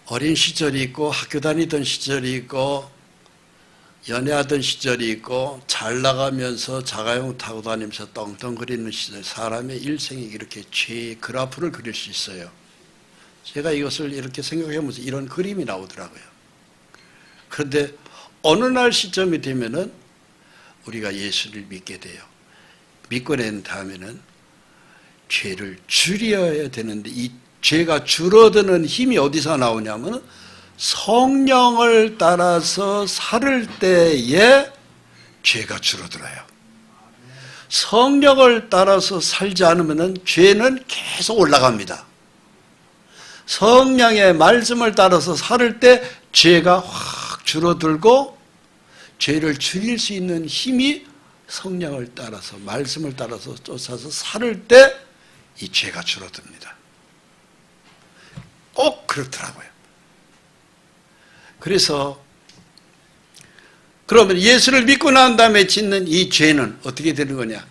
어린 시절이 있고 학교 다니던 시절이 있고 연애하던 시절이 있고 잘 나가면서 자가용 타고 다니면서 떵떵거리는 시절, 사람의 일생이 이렇게 죄의 그래프를 그릴 수 있어요. 제가 이것을 이렇게 생각해보면서 이런 그림이 나오더라고요. 그런데 어느 날 시점이 되면은 우리가 예수를 믿게 돼요. 믿고 난 다음에는 죄를 줄여야 되는데 이 죄가 줄어드는 힘이 어디서 나오냐면 성령을 따라서 살을 때에 죄가 줄어들어요. 성령을 따라서 살지 않으면 죄는 계속 올라갑니다. 성령의 말씀을 따라서 살을 때 죄가 확 줄어들고 죄를 줄일 수 있는 힘이 성령을 따라서 말씀을 따라서 쫓아서 살을 때 이 죄가 줄어듭니다. 꼭 그렇더라고요. 그래서 그러면 예수를 믿고 난 다음에 짓는 이 죄는 어떻게 되는 거냐?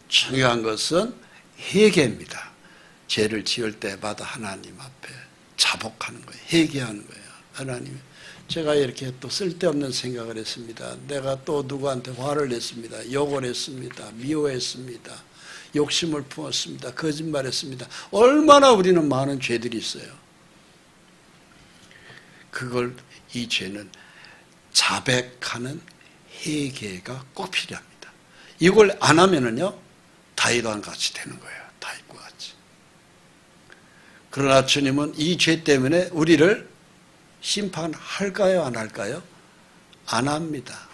중요한 것은 회개입니다. 죄를 지을 때마다 하나님 앞에 자복하는 거예요. 회개하는 거예요. 하나님, 제가 이렇게 또 쓸데없는 생각을 했습니다. 내가 또 누구한테 화를 냈습니다. 욕을 했습니다. 미워했습니다. 욕심을 품었습니다. 거짓말했습니다. 얼마나 우리는 많은 죄들이 있어요. 그걸, 이 죄는 자백하는 회개가 꼭 필요합니다. 이걸 안 하면은요, 다윗왕 같이 되는 거예요. 다윗과 같이. 그러나 주님은 이 죄 때문에 우리를 심판할까요? 안 할까요? 안 합니다.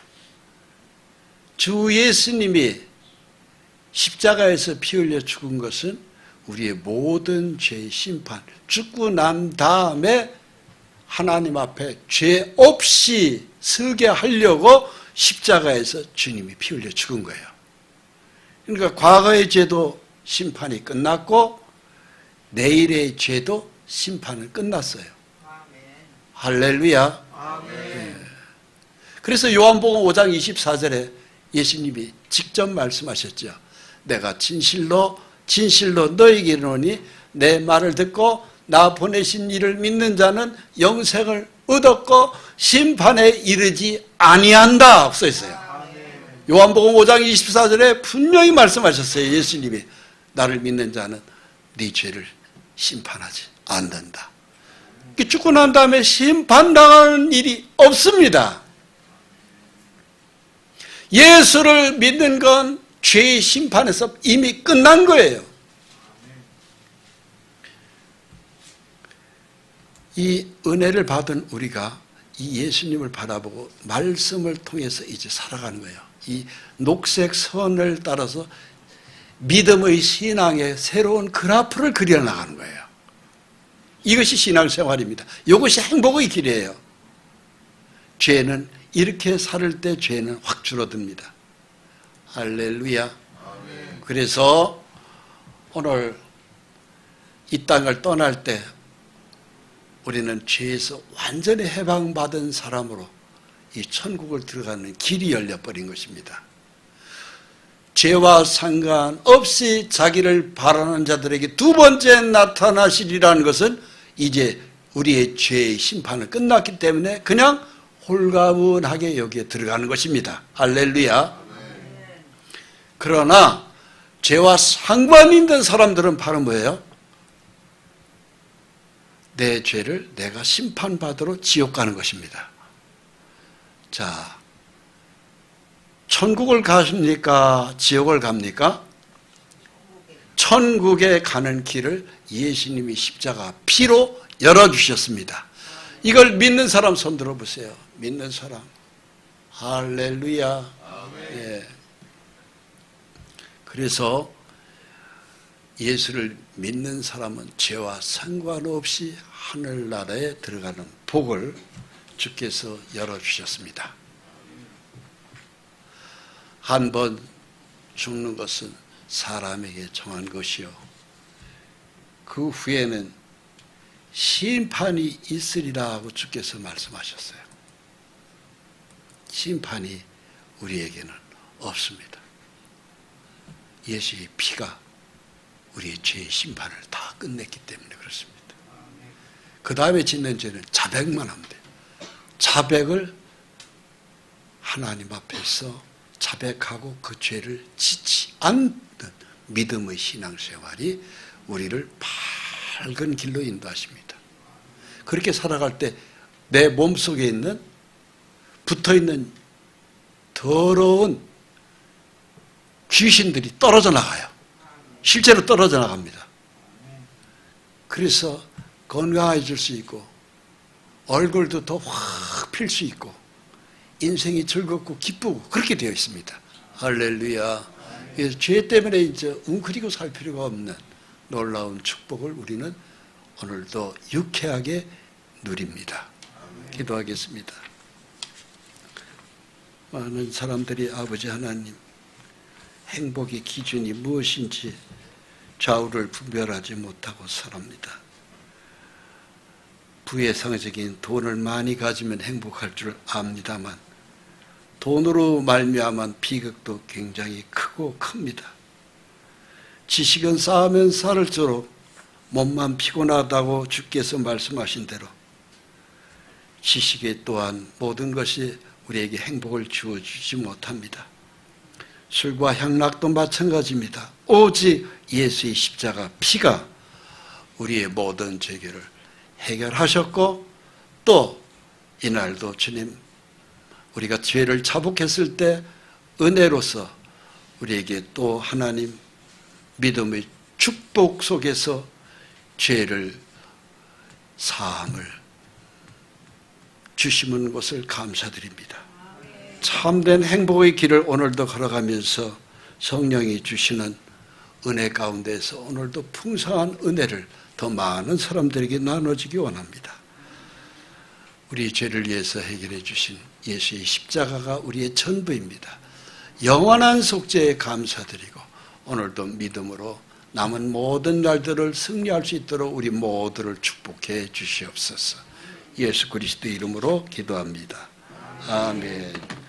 주 예수님이 십자가에서 피 흘려 죽은 것은 우리의 모든 죄의 심판, 죽고 난 다음에 하나님 앞에 죄 없이 서게 하려고 십자가에서 주님이 피 흘려 죽은 거예요. 그러니까 과거의 죄도 심판이 끝났고 내일의 죄도 심판은 끝났어요. 할렐루야. 네. 그래서 요한복음 5장 24절에 예수님이 직접 말씀하셨죠. 내가 진실로 너에게 이르노니 내 말을 듣고 나 보내신 이를 믿는 자는 영생을 얻었고 심판에 이르지 아니한다 써 있어요. 요한복음 5장 24절에 분명히 말씀하셨어요. 예수님이 나를 믿는 자는 네 죄를 심판하지 않는다. 죽고 난 다음에 심판당하는 일이 없습니다. 예수를 믿는 건 죄의 심판에서 이미 끝난 거예요. 이 은혜를 받은 우리가 이 예수님을 바라보고 말씀을 통해서 이제 살아가는 거예요. 이 녹색 선을 따라서 믿음의 신앙의 새로운 그래프를 그려나가는 거예요. 이것이 신앙생활입니다. 이것이 행복의 길이에요. 죄는 이렇게 살 때 죄는 확 줄어듭니다. 할렐루야. 그래서 오늘 이 땅을 떠날 때 우리는 죄에서 완전히 해방받은 사람으로 이 천국을 들어가는 길이 열려버린 것입니다. 죄와 상관없이 자기를 바라는 자들에게 두 번째 나타나시리라는 것은 이제 우리의 죄의 심판은 끝났기 때문에 그냥 홀가분하게 여기에 들어가는 것입니다. 할렐루야. 그러나 죄와 상관 있는 사람들은 바로 뭐예요? 내 죄를 내가 심판받으러 지옥 가는 것입니다. 자, 천국을 가십니까? 지옥을 갑니까? 천국에 가는 길을 예수님이 십자가 피로 열어주셨습니다. 이걸 믿는 사람 손 들어보세요. 믿는 사람. 할렐루야. 예. 그래서 예수를 믿는 사람은 죄와 상관없이 하늘나라에 들어가는 복을 주께서 열어주셨습니다. 한 번 죽는 것은 사람에게 정한 것이요. 그 후에는 심판이 있으리라 하고 주께서 말씀하셨어요. 심판이 우리에게는 없습니다. 예수의 피가 우리의 죄의 심판을 다 끝냈기 때문에 그렇습니다. 그 다음에 짓는 죄는 자백만 하면 돼요. 자백을 하나님 앞에서 자백하고 그 죄를 짓지 않는 믿음의 신앙생활이 우리를 밝은 길로 인도하십니다. 그렇게 살아갈 때 내 몸속에 있는 붙어있는 더러운 귀신들이 떨어져 나가요. 실제로 떨어져 나갑니다. 그래서 건강해질 수 있고 얼굴도 더 확 필 수 있고 인생이 즐겁고 기쁘고 그렇게 되어 있습니다. 할렐루야. 그래서 죄 때문에 이제 웅크리고 살 필요가 없는 놀라운 축복을 우리는 오늘도 유쾌하게 누립니다. 기도하겠습니다. 많은 사람들이 아버지 하나님, 행복의 기준이 무엇인지 좌우를 분별하지 못하고 살합니다. 부의상적인 돈을 많이 가지면 행복할 줄 압니다만 돈으로 말미암은 비극도 굉장히 크고 큽니다. 지식은 쌓으면 쌓을수록 몸만 피곤하다고 주께서 말씀하신 대로 지식에 또한 모든 것이 우리에게 행복을 주어주지 못합니다. 술과 향락도 마찬가지입니다. 오직 예수의 십자가 피가 우리의 모든 죄를 해결하셨고 또 이날도 주님 우리가 죄를 자복했을 때 은혜로서 우리에게 또 하나님 믿음의 축복 속에서 죄를 사함을 주시는 것을 감사드립니다. 참된 행복의 길을 오늘도 걸어가면서 성령이 주시는 은혜 가운데서 오늘도 풍성한 은혜를 더 많은 사람들에게 나눠주기 원합니다. 우리 죄를 위해서 해결해 주신 예수의 십자가가 우리의 전부입니다. 영원한 속죄에 감사드리고 오늘도 믿음으로 남은 모든 날들을 승리할 수 있도록 우리 모두를 축복해 주시옵소서. 예수 그리스도 이름으로 기도합니다. 아멘.